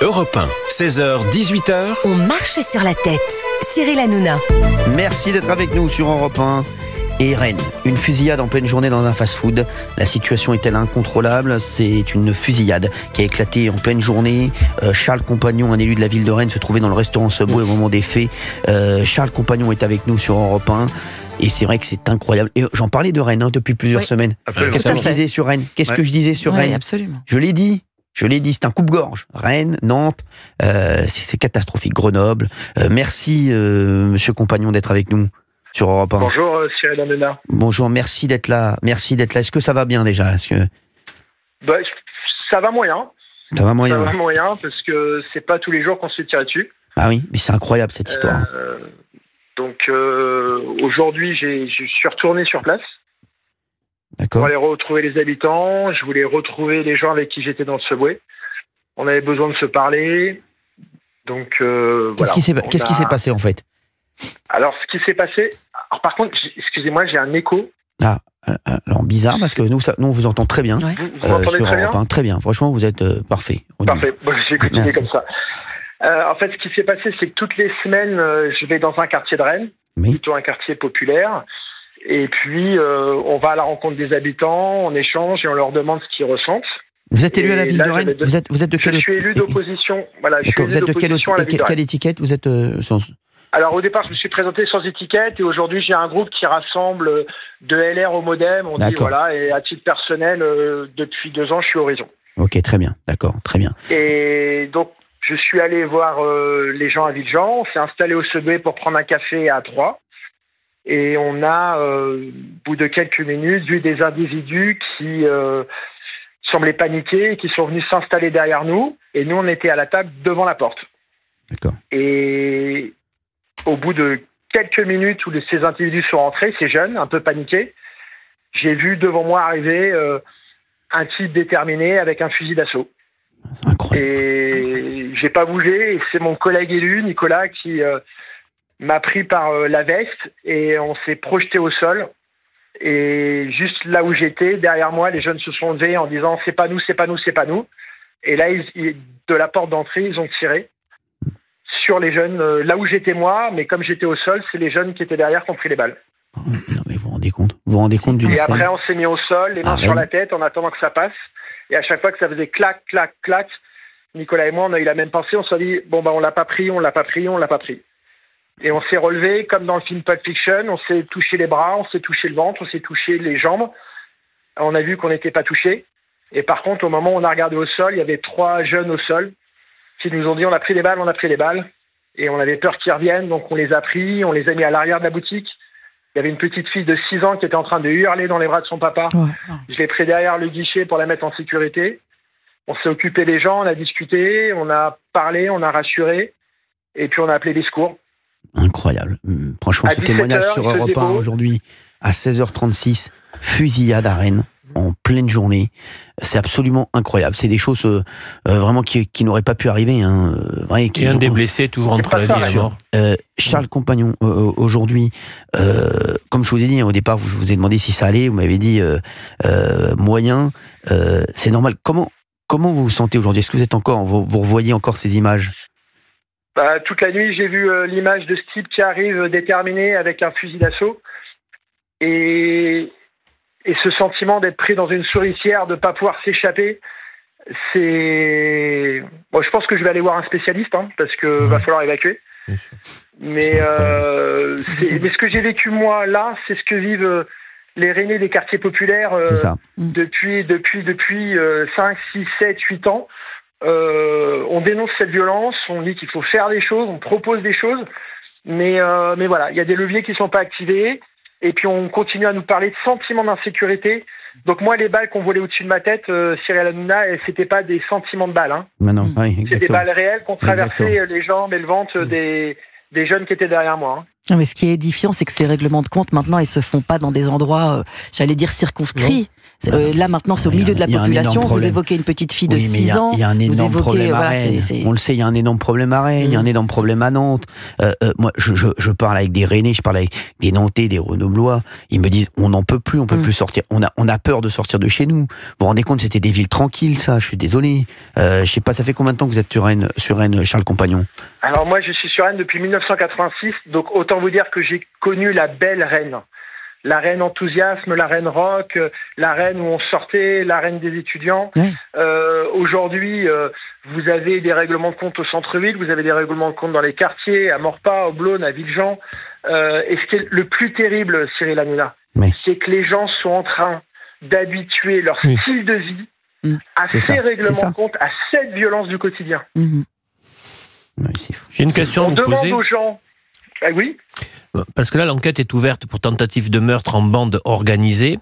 Europe 1, 16h-18h. On marche sur la tête. Cyril Hanouna. Merci d'être avec nous sur Europe 1. Et Rennes, une fusillade en pleine journée dans un fast-food. La situation est-elle incontrôlable? C'est une fusillade qui a éclaté en pleine journée. Charles Compagnon, un élu de la ville de Rennes, se trouvait dans le restaurant Subway au moment des faits. Charles Compagnon est avec nous sur Europe 1. Et c'est vrai que c'est incroyable. Et j'en parlais de Rennes depuis plusieurs semaines. Qu'est-ce que je disais sur Rennes? Qu'est-ce que je disais sur Rennes? Absolument. Je l'ai dit, c'est un coupe-gorge. Rennes, Nantes, c'est catastrophique. Grenoble. Merci, monsieur Compagnon, d'être avec nous sur Europe 1. Bonjour, Cyril Hanouna. Bonjour, merci d'être là. Est-ce que ça va bien déjà? Ça va moyen. Ça va moyen. Ça va moyen parce que c'est pas tous les jours qu'on se fait tirer dessus. Ah oui, mais c'est incroyable cette histoire. Aujourd'hui, je suis retourné sur place. D'accord. Pour aller retrouver les habitants. Je voulais retrouver les gens avec qui j'étais dans le Subway. On avait besoin de se parler. Donc Qu'est-ce qui s'est passé en fait? Alors, ce qui s'est passé... Alors, par contre, excusez-moi, j'ai un écho. Alors bizarre parce que nous on vous entend très bien. Ouais. Vous m'entendez sur très bien Europe 1. Très bien, franchement vous êtes parfait. Parfait, bon, je vais continuer Merci. comme ça. En fait, ce qui s'est passé, c'est que toutes les semaines, je vais dans un quartier de Rennes, Oui. plutôt un quartier populaire, et puis on va à la rencontre des habitants, on échange et on leur demande ce qu'ils ressentent. Vous êtes élu à la Et ville là, de Rennes? j'avais deux- Vous êtes de quelle... Je suis élu d'opposition. Voilà, je suis D'accord, élu vous êtes de d'opposition à la ville de quelle Rennes. étiquette? Vous êtes Alors au départ, je me suis présenté sans étiquette et aujourd'hui, j'ai un groupe qui rassemble de LR au Modem. On dit D'accord. voilà, et à titre personnel, depuis 2 ans, je suis Horizon. Ok, très bien, d'accord, très bien. Et donc, je suis allé voir les gens à Villejean. On s'est installé au Subway pour prendre un café à 3. Et on a, au bout de quelques minutes, vu des individus qui semblaient paniquer et qui sont venus s'installer derrière nous. Et nous, on était à la table devant la porte. D'accord. Et au bout de quelques minutes où ces individus sont rentrés, ces jeunes, un peu paniqués, j'ai vu devant moi arriver un type déterminé avec un fusil d'assaut. C'est incroyable. Et j'ai pas bougé. Et c'est mon collègue élu, Nicolas, qui m'a pris par la veste et on s'est projeté au sol. Et juste là où j'étais, derrière moi, les jeunes se sont levés en disant « c'est pas nous, c'est pas nous, c'est pas nous ». Et là, de la porte d'entrée, ils ont tiré sur les jeunes, là où j'étais moi, mais comme j'étais au sol, c'est les jeunes qui étaient derrière qui ont pris les balles. Non mais vous vous rendez compte d'une Et scène? après, on s'est mis au sol, les mains sur la tête, en attendant que ça passe. Et à chaque fois que ça faisait clac, clac, clac, Nicolas et moi, on a eu la même pensée. On s'est dit, bon, on l'a pas pris, on l'a pas pris, on l'a pas pris. Et on s'est relevé, comme dans le film Pulp Fiction, on s'est touché les bras, on s'est touché le ventre, on s'est touché les jambes. On a vu qu'on n'était pas touché. Et par contre, au moment où on a regardé au sol, il y avait 3 jeunes au sol qui nous ont dit, on a pris les balles, on a pris les balles. Et on avait peur qu'ils reviennent, donc on les a pris, on les a mis à l'arrière de la boutique. Il y avait une petite fille de 6 ans qui était en train de hurler dans les bras de son papa. Je l'ai pris derrière le guichet pour la mettre en sécurité. On s'est occupé des gens, on a discuté, on a parlé, on a rassuré. Et puis on a appelé les secours. Incroyable. Franchement, À ce témoignage 17h, sur il faisait Europe 1 beau. aujourd'hui, à 16h36, fusillade à Rennes, en pleine journée. C'est absolument incroyable. C'est des choses vraiment qui n'auraient pas pu arriver. Hein, Et un des blessés, toujours entre la vie et la mort. Charles Compagnon, aujourd'hui, comme je vous ai dit au départ, je vous ai demandé si ça allait, vous m'avez dit moyen, c'est normal. Comment vous vous sentez aujourd'hui? Est-ce que vous êtes vous revoyez encore ces images? Toute la nuit, j'ai vu l'image de ce type qui arrive déterminé avec un fusil d'assaut. Et ce sentiment d'être pris dans une souricière, de ne pas pouvoir s'échapper, c'est... Bon, je pense que je vais aller voir un spécialiste, parce qu'il va falloir évacuer. Mais ce que j'ai vécu moi là, c'est ce que vivent les Rennais des quartiers populaires C'est ça. depuis 5, 6, 7, 8 ans. On dénonce cette violence, on dit qu'il faut faire des choses, on propose des choses, mais voilà, il y a des leviers qui ne sont pas activés. Et puis on continue à nous parler de sentiments d'insécurité. Donc moi, les balles qu'on volait au-dessus de ma tête, Cyril Hanouna, c'était pas des sentiments de balles. Maintenant, oui, C'est des exactement. balles réelles qu'on traversait les jambes et le ventre des jeunes qui étaient derrière moi. Non, mais ce qui est édifiant, c'est que ces règlements de compte, maintenant, ils se font pas dans des endroits, j'allais dire circonscrits. Là, maintenant, c'est au milieu de la population. Vous évoquez une petite fille de 6 ans. Il y a un énorme problème à Rennes. On le sait, il y a un énorme problème à Rennes, il y a un énorme problème à Nantes. Moi, je parle avec des Rennais, je parle avec des Nantais, des Grenoblois. Ils me disent, on n'en peut plus, on peut plus sortir. On a peur de sortir de chez nous. Vous vous rendez compte, c'était des villes tranquilles, ça. Je suis désolé. Je sais pas, ça fait combien de temps que vous êtes sur Rennes, Charles Compagnon? Alors moi, je suis sur Rennes depuis 1986, donc autant vous dire que j'ai connu la belle Rennes. La Rennes enthousiasme, la Rennes rock, la Rennes où on sortait, la Rennes des étudiants. Oui. Aujourd'hui, vous avez des règlements de compte au centre-ville, vous avez des règlements de compte dans les quartiers, à Maurepas, au Blône, à Villejean. Et ce qui est le plus terrible, Cyril Hanouna, c'est que les gens sont en train d'habituer leur style de vie à ces règlements de compte, à cette violence du quotidien. J'ai une question à vous poser. On demande aux gens... Ah oui. Parce que là, l'enquête est ouverte pour tentative de meurtre en bande organisée.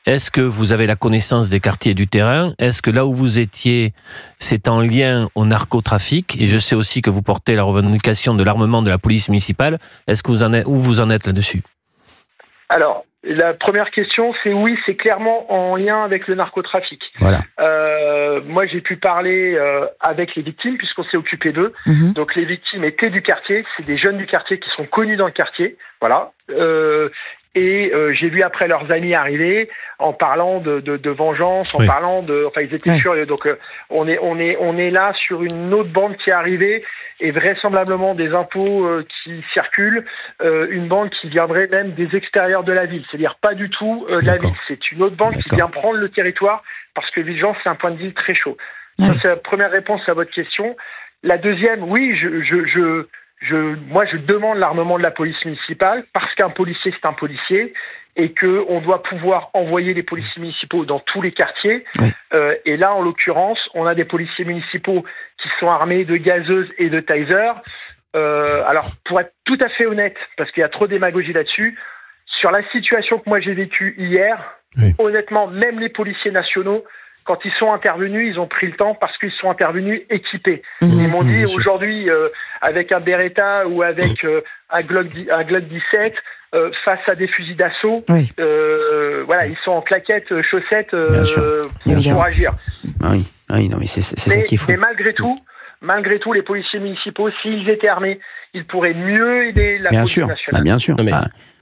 Est-ce que vous avez la connaissance des quartiers du terrain? Est-ce que là où vous étiez, c'est en lien au narcotrafic? Et je sais aussi que vous portez la revendication de l'armement de la police municipale. Est-ce que où vous en êtes là-dessus? Alors, la première question, c'est oui, c'est clairement en lien avec le narcotrafic. Voilà. Moi, j'ai pu parler avec les victimes, puisqu'on s'est occupé d'eux. Donc, les victimes étaient du quartier. C'est des jeunes du quartier qui sont connus dans le quartier. Voilà. Et j'ai vu après leurs amis arriver en parlant de vengeance, en parlant de... Enfin, ils étaient furieux. Donc, on est là sur une autre bande qui est arrivée et vraisemblablement des impôts qui circulent, une bande qui viendrait même des extérieurs de la ville, c'est-à-dire pas du tout la ville. C'est une autre bande qui vient prendre le territoire parce que Villejean, c'est un point de ville très chaud. Ça, c'est la première réponse à votre question. La deuxième, oui, moi, je demande l'armement de la police municipale parce qu'un policier, c'est un policier et qu'on doit pouvoir envoyer les policiers municipaux dans tous les quartiers. Et là, en l'occurrence, on a des policiers municipaux qui sont armés de gazeuses et de tasers. Alors, pour être tout à fait honnête, parce qu'il y a trop de démagogie là-dessus, sur la situation que moi j'ai vécue hier, honnêtement, même les policiers nationaux, quand ils sont intervenus, ils ont pris le temps parce qu'ils sont intervenus équipés. Ils m'ont dit aujourd'hui, avec un Beretta ou avec un Glock 17, face à des fusils d'assaut, voilà, ils sont en claquettes, chaussettes pour agir. Oui, non, mais c'est ça qui est fou. Mais malgré tout, les policiers municipaux, s'ils étaient armés, ils pourraient mieux aider la police nationale. Bien sûr.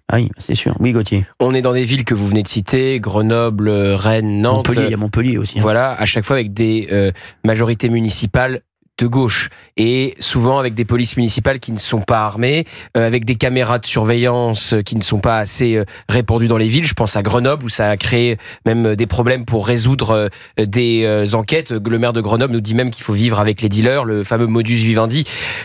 Ah oui, c'est sûr. Oui, Gauthier. On est dans des villes que vous venez de citer, Grenoble, Rennes, Nantes. Montpellier, il y a Montpellier aussi. Voilà, à chaque fois avec des majorités municipales de gauche et souvent avec des polices municipales qui ne sont pas armées, avec des caméras de surveillance qui ne sont pas assez répandues dans les villes. Je pense à Grenoble où ça a créé même des problèmes pour résoudre des enquêtes. Le maire de Grenoble nous dit même qu'il faut vivre avec les dealers, le fameux modus vivendi.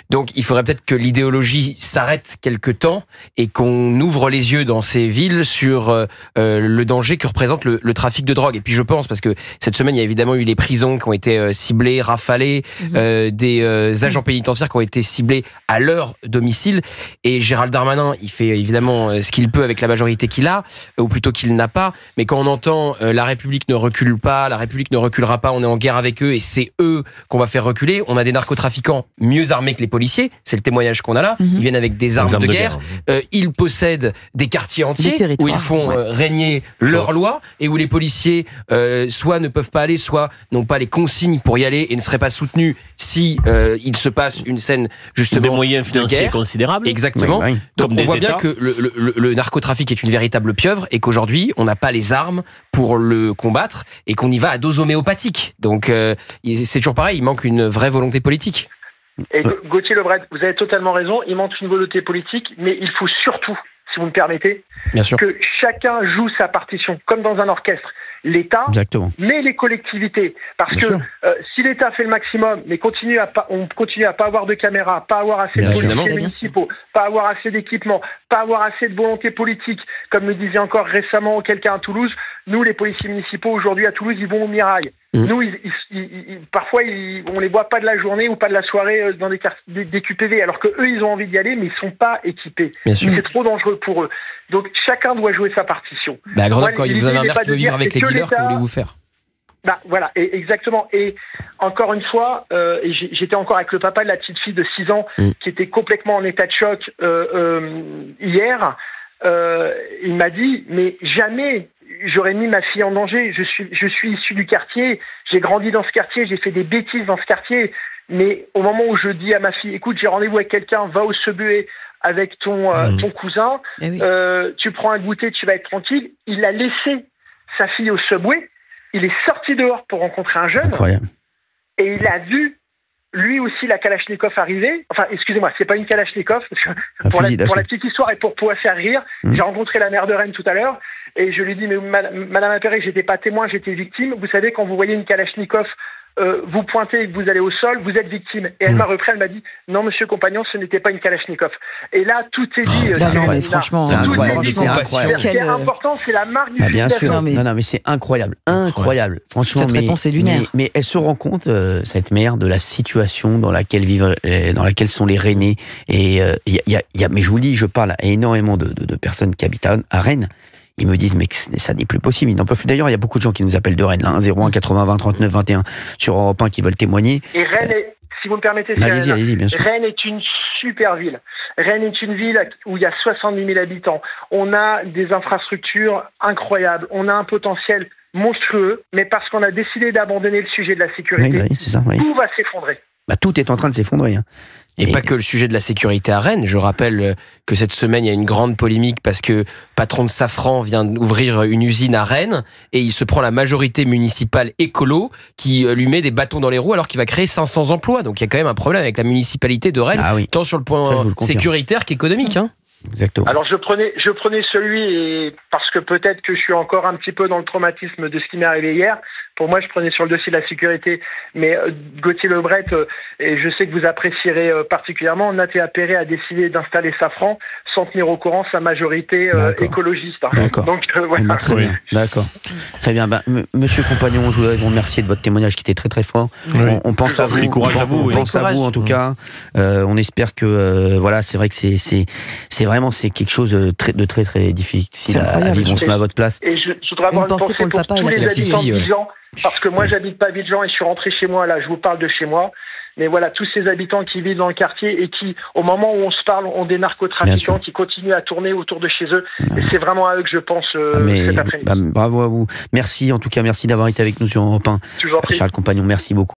Donc il faudrait peut-être que l'idéologie s'arrête quelque temps et qu'on ouvre les yeux dans ces villes sur le danger que représente le trafic de drogue. Et puis je pense, parce que cette semaine il y a évidemment eu les prisons qui ont été ciblées, rafalées, des agents pénitentiaires qui ont été ciblés à leur domicile. Et Gérald Darmanin, il fait évidemment ce qu'il peut avec la majorité qu'il a, ou plutôt qu'il n'a pas. Mais quand on entend la République ne recule pas, la République ne reculera pas, on est en guerre avec eux et c'est eux qu'on va faire reculer. On a des narcotrafiquants mieux armés que les policiers. C'est le témoignage qu'on a là. Ils viennent avec des armes de guerre. Ils possèdent des quartiers entiers où ils font régner leur loi et où les policiers soit ne peuvent pas aller, soit n'ont pas les consignes pour y aller et ne seraient pas soutenus si il se passe une scène justement des moyens financiers considérables. Exactement. Donc on voit bien que le narcotrafic est une véritable pieuvre et qu'aujourd'hui on n'a pas les armes pour le combattre et qu'on y va à dose homéopathique. Donc c'est toujours pareil, il manque une vraie volonté politique. Et Gauthier Lebret, vous avez totalement raison, il manque une volonté politique, mais il faut surtout, si vous me permettez, que chacun joue sa partition comme dans un orchestre. L'État, mais les collectivités. Parce que si l'État fait le maximum, mais on continue à pas avoir de caméras, pas avoir assez de policiers municipaux, pas avoir assez d'équipements, pas avoir assez de volonté politique, comme me disait encore récemment quelqu'un à Toulouse, nous, les policiers municipaux, aujourd'hui à Toulouse, ils vont au Mirail. Nous, parfois, on les voit pas de la journée ou pas de la soirée dans des QPV, alors que eux, ils ont envie d'y aller, mais ils sont pas équipés. C'est trop dangereux pour eux. Donc, chacun doit jouer sa partition. À Grenoble, quand vous avez un maire qui veut vivre avec les dealers, que voulez-vous faire ? Bah voilà, exactement. Et encore une fois, j'étais encore avec le papa de la petite fille de 6 ans qui était complètement en état de choc hier. Il m'a dit, mais jamais j'aurais mis ma fille en danger. Je suis issu du quartier, j'ai grandi dans ce quartier, j'ai fait des bêtises dans ce quartier. Mais au moment où je dis à ma fille, écoute, j'ai rendez-vous avec quelqu'un, va au Subway avec ton cousin, tu prends un goûter, tu vas être tranquille. Il a laissé sa fille au Subway. Il est sorti dehors pour rencontrer un jeune. Incroyable. Et il a vu, lui aussi, la Kalachnikov arriver. Enfin, excusez-moi, c'est pas une Kalachnikov. Pour la petite histoire et pour pouvoir faire rire, j'ai rencontré la maire de Rennes tout à l'heure. Et je lui dis, mais Madame Appéré, j'étais pas témoin, j'étais victime. Vous savez, quand vous voyez une Kalachnikov, vous pointez et que vous allez au sol, vous êtes victime. Et elle m'a repris, elle m'a dit, non, monsieur compagnon, ce n'était pas une Kalachnikov. Et là, tout est dit. Non, mais franchement, c'est incroyable. Ce qui est important, c'est la marque du bien sûr. Non, mais c'est incroyable. Incroyable. Franchement, cette réponse est lunaire. Mais elle se rend compte, cette mère, de la situation dans laquelle sont les Rennais. Et mais je vous le dis, je parle à énormément de personnes qui habitent à Rennes. Ils me disent, mais ça n'est plus possible. Ils n'en peuvent plus. D'ailleurs, il y a beaucoup de gens qui nous appellent de Rennes, là, 01 80 20 39 21 sur Europe 1 qui veulent témoigner. Et Rennes, si vous me permettez, allez-y, bien sûr. Rennes est une super ville. Rennes est une ville où il y a 70 000 habitants. On a des infrastructures incroyables. On a un potentiel monstrueux. Mais parce qu'on a décidé d'abandonner le sujet de la sécurité, tout va s'effondrer. Tout est en train de s'effondrer. Et pas que le sujet de la sécurité à Rennes. Je rappelle que cette semaine, il y a une grande polémique parce que patron de Safran vient d'ouvrir une usine à Rennes et il se prend la majorité municipale écolo qui lui met des bâtons dans les roues alors qu'il va créer 500 emplois. Donc il y a quand même un problème avec la municipalité de Rennes, tant sur le point sécuritaire qu'économique. Exactement. Alors je prenais celui, et parce que peut-être que je suis encore un petit peu dans le traumatisme de ce qui m'est arrivé hier. Pour moi, je prenais sur le dossier de la sécurité. Mais Gauthier Lebret, et je sais que vous apprécierez particulièrement, Nat et Appéré a décidé d'installer Safran sans tenir au courant sa majorité écologiste. D'accord. Donc, voilà. Très bien. D'accord. Très bien. Monsieur Compagnon, je voudrais vous remercier de votre témoignage qui était très très fort. Oui. On pense à vous. Courage à vous. On pense à vous en tout cas. On espère que c'est vrai que c'est vraiment quelque chose de très très difficile à vivre. On se met à votre place. Et je voudrais avoir une pensée pour tous les habitants de Dijon. Parce que moi, j'habite pas Abidjan et je suis rentré chez moi. Là, je vous parle de chez moi. Mais voilà, tous ces habitants qui vivent dans le quartier et qui, au moment où on se parle, ont des narcotrafiquants qui continuent à tourner autour de chez eux. Et c'est vraiment à eux que je pense cet après-midi. Bravo à vous. Merci, en tout cas, merci d'avoir été avec nous sur Europe 1. Toujours pris. Charles Compagnon, merci beaucoup.